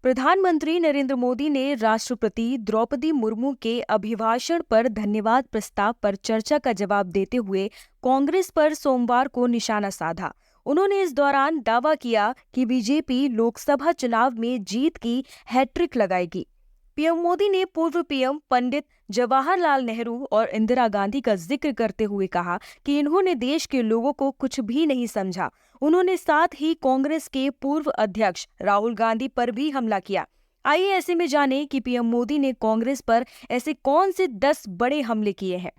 प्रधानमंत्री नरेंद्र मोदी ने राष्ट्रपति द्रौपदी मुर्मू के अभिभाषण पर धन्यवाद प्रस्ताव पर चर्चा का जवाब देते हुए कांग्रेस पर सोमवार को निशाना साधा। उन्होंने इस दौरान दावा किया कि बीजेपी लोकसभा चुनाव में जीत की हैट्रिक लगाएगी। पीएम मोदी ने पूर्व पीएम पंडित जवाहरलाल नेहरू और इंदिरा गांधी का जिक्र करते हुए कहा कि इन्होंने देश के लोगों को कुछ भी नहीं समझा। उन्होंने साथ ही कांग्रेस के पूर्व अध्यक्ष राहुल गांधी पर भी हमला किया। आइए ऐसे में जानें कि पीएम मोदी ने कांग्रेस पर ऐसे कौन से 10 बड़े हमले किए हैं।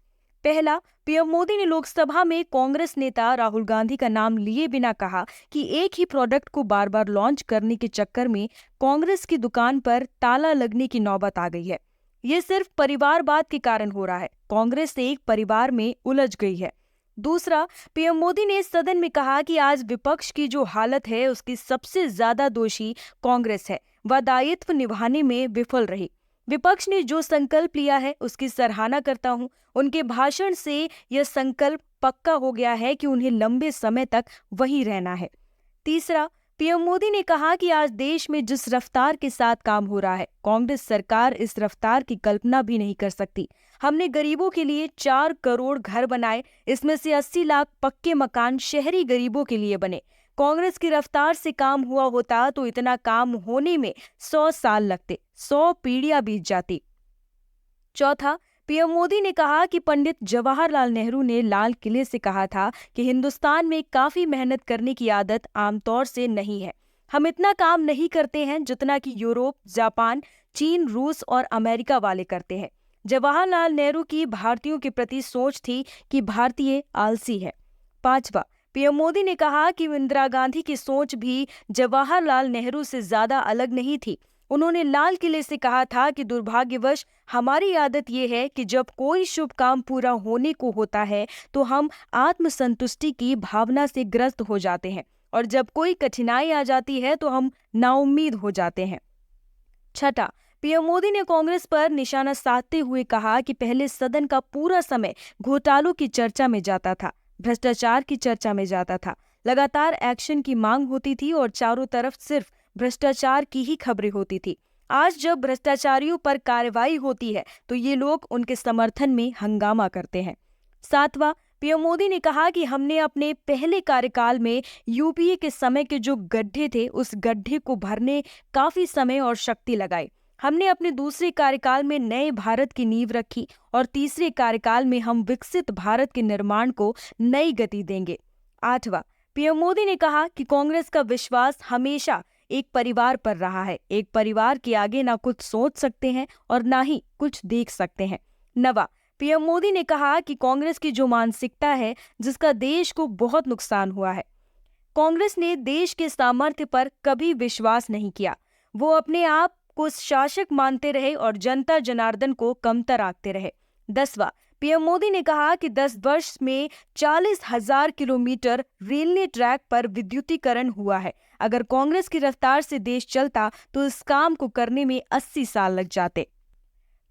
पहला, पीएम मोदी ने लोकसभा में कांग्रेस नेता राहुल गांधी का नाम लिए बिना कहा कि एक ही प्रोडक्ट को बार बार लॉन्च करने के चक्कर में कांग्रेस की दुकान पर ताला लगने की नौबत आ गई है। ये सिर्फ परिवारवाद के कारण हो रहा है। कांग्रेस एक परिवार में उलझ गई है। दूसरा, पीएम मोदी ने सदन में कहा कि आज विपक्ष की जो हालत है उसकी सबसे ज्यादा दोषी कांग्रेस है। वह दायित्व निभाने में विफल रही। विपक्ष ने जो संकल्प लिया है उसकी सराहना करता हूं। उनके भाषण से यह संकल्प पक्का हो गया है कि उन्हें लंबे समय तक वहीं रहना है। तीसरा, पीएम मोदी ने कहा कि आज देश में जिस रफ्तार के साथ काम हो रहा है, कांग्रेस सरकार इस रफ्तार की कल्पना भी नहीं कर सकती। हमने गरीबों के लिए 4 करोड़ घर बनाए, इसमें से 80 लाख पक्के मकान शहरी गरीबों के लिए बने। कांग्रेस की रफ्तार से काम हुआ होता तो इतना काम होने में 100 साल लगते, 100 पीढ़ियां बीत जाती। चौथा, पीएम मोदी ने कहा कि पंडित जवाहरलाल नेहरू ने लाल किले से कहा था कि हिंदुस्तान में काफी मेहनत करने की आदत आमतौर से नहीं है। हम इतना काम नहीं करते हैं जितना कि यूरोप, जापान, चीन, रूस और अमेरिका वाले करते हैं। जवाहरलाल नेहरू की भारतीयों के प्रति सोच थी कि भारतीय आलसी है। पांचवा, पीएम मोदी ने कहा कि इंदिरा गांधी की सोच भी जवाहरलाल नेहरू से ज्यादा अलग नहीं थी। उन्होंने लाल किले से कहा था कि दुर्भाग्यवश हमारी आदत ये है कि जब कोई शुभ काम पूरा होने को होता है तो हम आत्मसंतुष्टि की भावना से ग्रस्त हो जाते हैं और जब कोई कठिनाई आ जाती है तो हम नाउम्मीद हो जाते हैं। छठा, पीएम मोदी ने कांग्रेस पर निशाना साधते हुए कहा कि पहले सदन का पूरा समय घोटालों की चर्चा में जाता था, भ्रष्टाचार की चर्चा में जाता था। लगातार एक्शन की मांग होती थी और चारों तरफ सिर्फ भ्रष्टाचार की ही खबरें होती थी। आज जब भ्रष्टाचारियों पर कार्रवाई होती है तो ये लोग उनके समर्थन में हंगामा करते हैं। सातवां, पीएम मोदी ने कहा कि हमने अपने पहले कार्यकाल में यूपीए के समय के जो गड्ढे थे उस गड्ढे को भरने काफी समय और शक्ति लगाई। हमने अपने दूसरे कार्यकाल में नए भारत की नींव रखी और तीसरे कार्यकाल में हम विकसित भारत के निर्माण को नई गति देंगे। आठवां, पीएम मोदी ने कहा कि कांग्रेस का विश्वास हमेशा एक परिवार पर रहा है। एक परिवार के आगे ना कुछ सोच सकते हैं और ना ही कुछ देख सकते हैं। नवा, पीएम मोदी ने कहा कि कांग्रेस की जो मानसिकता है जिसका देश को बहुत नुकसान हुआ है। कांग्रेस ने देश के सामर्थ्य पर कभी विश्वास नहीं किया। वो अपने आप को शासक मानते रहे और जनता जनार्दन को कमतर आंकते रहे। 10वां, पीएम मोदी ने कहा कि 10 वर्ष में 40,000 किलोमीटर रेलवे ट्रैक पर विद्युतीकरण हुआ है। अगर कांग्रेस की रफ्तार से देश चलता तो इस काम को करने में 80 साल लग जाते।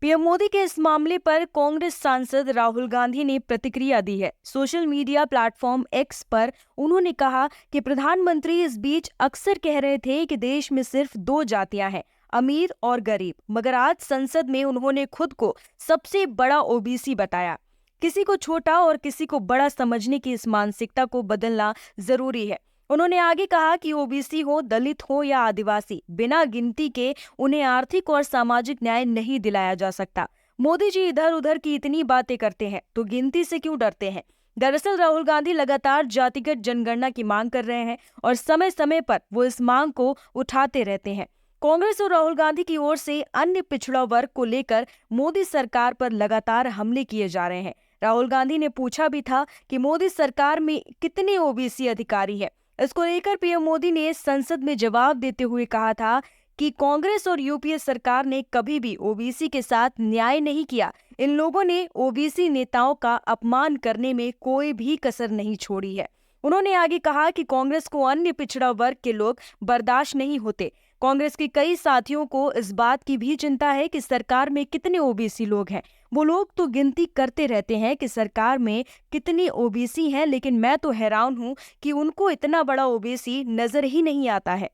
पीएम मोदी के इस मामले पर कांग्रेस सांसद राहुल गांधी ने प्रतिक्रिया दी है। सोशल मीडिया प्लेटफॉर्म एक्स पर उन्होंने कहा कि प्रधानमंत्री इस बीच अक्सर कह रहे थे कि देश में सिर्फ 2 जातियां हैं, अमीर और गरीब, मगर आज संसद में उन्होंने खुद को सबसे बड़ा ओबीसी बताया। किसी को छोटा और किसी को बड़ा समझने की इस मानसिकता को बदलना जरूरी है। उन्होंने आगे कहा कि ओबीसी हो, दलित हो या आदिवासी, बिना गिनती के उन्हें आर्थिक और सामाजिक न्याय नहीं दिलाया जा सकता। मोदी जी इधर उधर की इतनी बातें करते हैं तो गिनती से क्यों डरते हैं? दरअसल राहुल गांधी लगातार जातिगत जनगणना की मांग कर रहे हैं और समय समय पर वो इस मांग को उठाते रहते हैं। कांग्रेस और राहुल गांधी की ओर से अन्य पिछड़ा वर्ग को लेकर मोदी सरकार पर लगातार हमले किए जा रहे हैं। राहुल गांधी ने पूछा भी था कि मोदी सरकार में कितने ओबीसी अधिकारी हैं। इसको लेकर पीएम मोदी ने संसद में जवाब देते हुए कहा था कि कांग्रेस और यूपीए सरकार ने कभी भी ओबीसी के साथ न्याय नहीं किया। इन लोगों ने ओबीसी नेताओं का अपमान करने में कोई भी कसर नहीं छोड़ी है। उन्होंने आगे कहा कि कांग्रेस को अन्य पिछड़ा वर्ग के लोग बर्दाश्त नहीं होते। कांग्रेस के कई साथियों को इस बात की भी चिंता है कि सरकार में कितने ओबीसी लोग हैं। वो लोग तो गिनती करते रहते हैं कि सरकार में कितनी ओबीसी हैं, लेकिन मैं तो हैरान हूं कि उनको इतना बड़ा ओबीसी नजर ही नहीं आता है।